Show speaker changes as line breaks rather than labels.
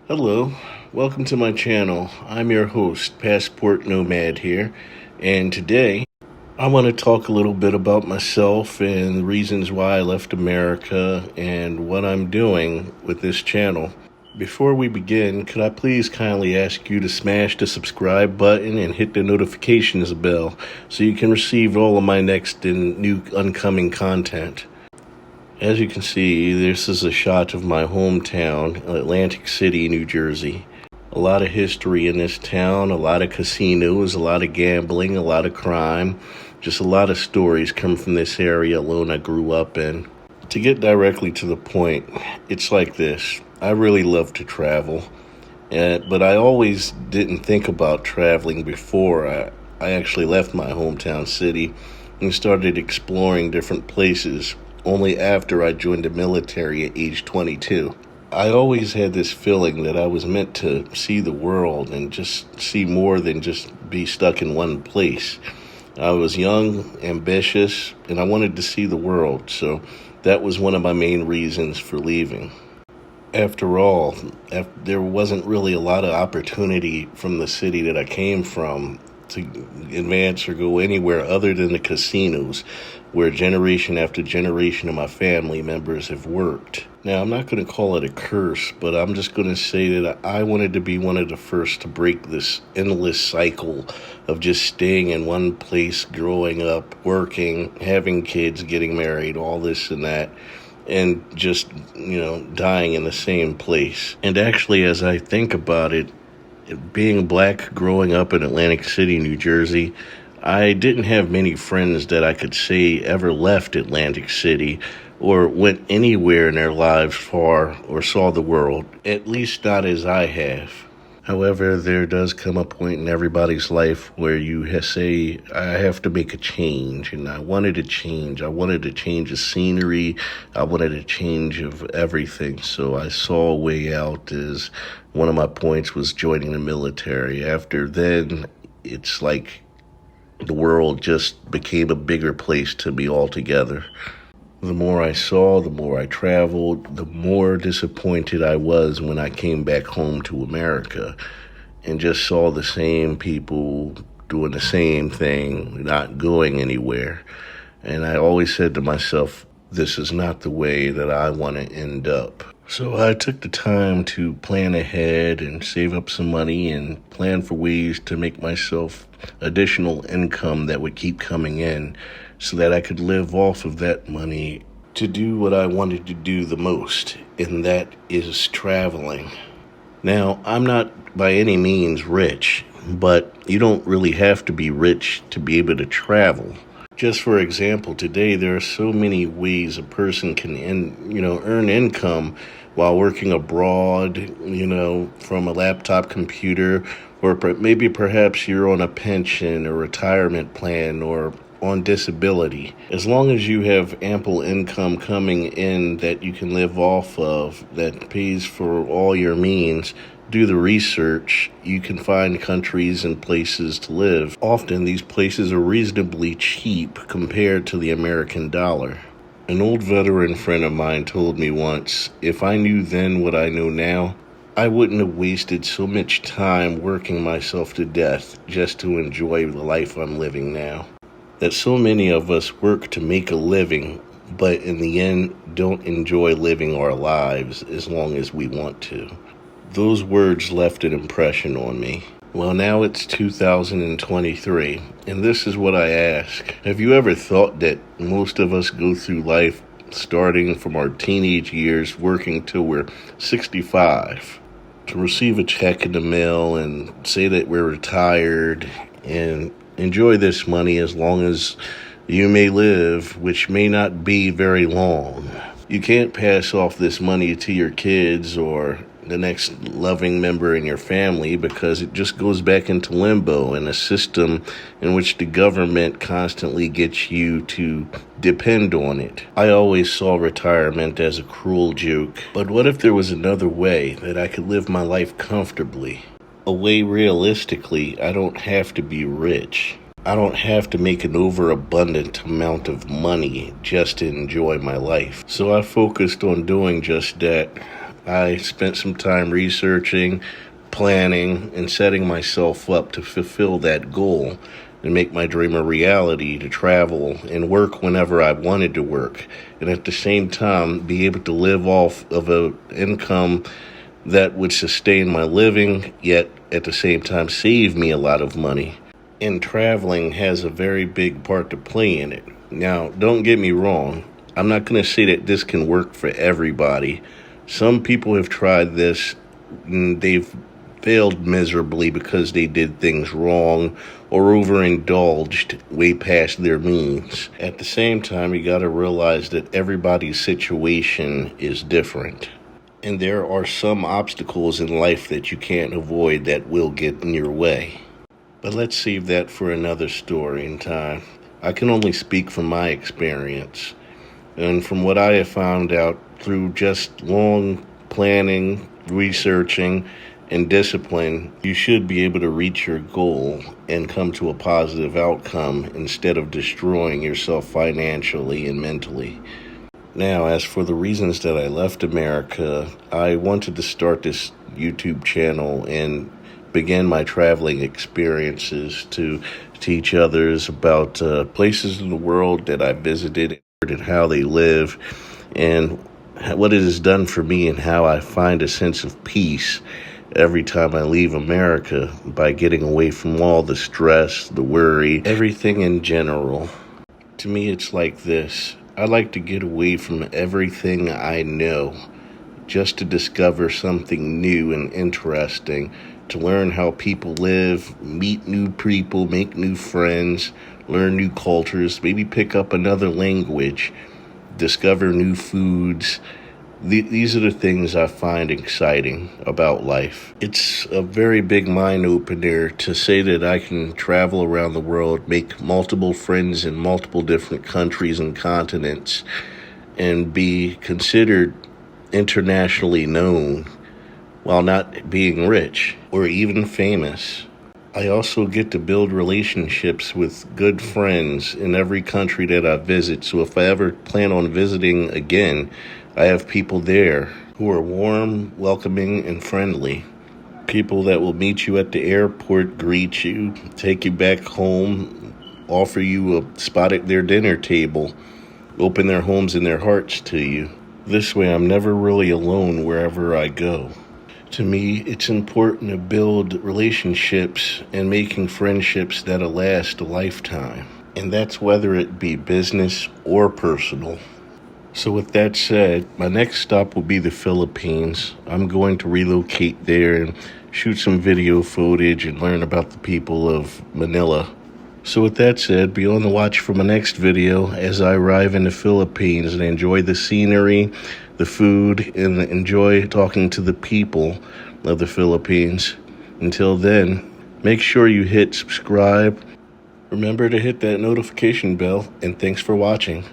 Hello, welcome to my channel. I'm your host, Passport Nomad here, and today I want to talk a little bit about myself and the reasons why I left America and what I'm doing with this channel. Before we begin, could I please kindly ask you to smash the subscribe button and hit the notifications bell so you can receive all of my next and new oncoming content. As you can see, this is a shot of my hometown, Atlantic City, New Jersey. A lot of history in this town, a lot of casinos, a lot of gambling, a lot of crime. Just a lot of stories come from this area alone I grew up in. To get directly to the point, it's like this. I really love to travel, but I always didn't think about traveling before I actually left my hometown city and started exploring different places only after I joined the military at age 22. I always had this feeling that I was meant to see the world and just see more than just be stuck in one place. I was young, ambitious, and I wanted to see the world, so that was one of my main reasons for leaving. After all, there wasn't really a lot of opportunity from the city that I came from to advance or go anywhere other than the casinos, where generation after generation of my family members have worked. Now, I'm not going to call it a curse, but I'm just going to say that I wanted to be one of the first to break this endless cycle of just staying in one place, growing up, working, having kids, getting married, all this and that, and just, dying in the same place. And actually, as I think about it, being black growing up in Atlantic City, New Jersey, I didn't have many friends that I could say ever left Atlantic City or went anywhere in their lives far or saw the world, at least not as I have. However, there does come a point in everybody's life where you say, I have to make a change, and I wanted to change. I wanted to change the scenery. I wanted a change of everything. So I saw a way out as one of my points was joining the military. After then, it's like the world just became a bigger place to me altogether. The more I saw, the more I traveled, the more disappointed I was when I came back home to America and just saw the same people doing the same thing, not going anywhere. And I always said to myself, this is not the way that I want to end up. So I took the time to plan ahead and save up some money and plan for ways to make myself additional income that would keep coming in so that I could live off of that money to do what I wanted to do the most, and that is traveling. Now, I'm not by any means rich, but you don't really have to be rich to be able to travel. Just for example, today there are so many ways a person can earn income while working abroad, from a laptop computer, or maybe perhaps you're on a pension or retirement plan or on disability. As long as you have ample income coming in that you can live off of, that pays for all your means, do the research, you can find countries and places to live. Often these places are reasonably cheap compared to the American dollar. An old veteran friend of mine told me once, if I knew then what I know now, I wouldn't have wasted so much time working myself to death just to enjoy the life I'm living now. That so many of us work to make a living, but in the end don't enjoy living our lives as long as we want to. Those words left an impression on me. Well, now it's 2023, and this is what I ask. Have you ever thought that most of us go through life starting from our teenage years, working till we're 65, to receive a check in the mail and say that we're retired and enjoy this money as long as you may live, which may not be very long? You can't pass off this money to your kids or the next loving member in your family because it just goes back into limbo in a system in which the government constantly gets you to depend on it. I always saw retirement as a cruel joke, but what if there was another way that I could live my life comfortably? A way realistically, I don't have to be rich. I don't have to make an overabundant amount of money just to enjoy my life. So I focused on doing just that. I spent some time researching, planning, and setting myself up to fulfill that goal and make my dream a reality, to travel and work whenever I wanted to work, and at the same time be able to live off of an income that would sustain my living, yet at the same time save me a lot of money. And traveling has a very big part to play in it. Now, don't get me wrong, I'm not going to say that this can work for everybody. Some people have tried this and they've failed miserably because they did things wrong or overindulged way past their means. At the same time, you got to realize that everybody's situation is different. And there are some obstacles in life that you can't avoid that will get in your way. But let's save that for another story in time. I can only speak from my experience. And from what I have found out through just long planning, researching, and discipline, you should be able to reach your goal and come to a positive outcome instead of destroying yourself financially and mentally. Now, as for the reasons that I left America, I wanted to start this YouTube channel and begin my traveling experiences to teach others about places in the world that I visited and how they live and what it has done for me and how I find a sense of peace every time I leave America by getting away from all the stress, the worry, everything in general. To me, it's like this. I like to get away from everything I know just to discover something new and interesting, to learn how people live, meet new people, make new friends, learn new cultures, maybe pick up another language, discover new foods. These are the things I find exciting about life. It's a very big mind opener to say that I can travel around the world, make multiple friends in multiple different countries and continents, and be considered internationally known while not being rich or even famous. I also get to build relationships with good friends in every country that I visit. So if I ever plan on visiting again, I have people there who are warm, welcoming, and friendly. People that will meet you at the airport, greet you, take you back home, offer you a spot at their dinner table, open their homes and their hearts to you. This way, I'm never really alone wherever I go. To me, it's important to build relationships and making friendships that'll last a lifetime. And that's whether it be business or personal. So with that said, my next stop will be the Philippines. I'm going to relocate there and shoot some video footage and learn about the people of Manila. So with that said, be on the watch for my next video as I arrive in the Philippines and enjoy the scenery, the food, and enjoy talking to the people of the Philippines. Until then, make sure you hit subscribe. Remember to hit that notification bell, and thanks for watching.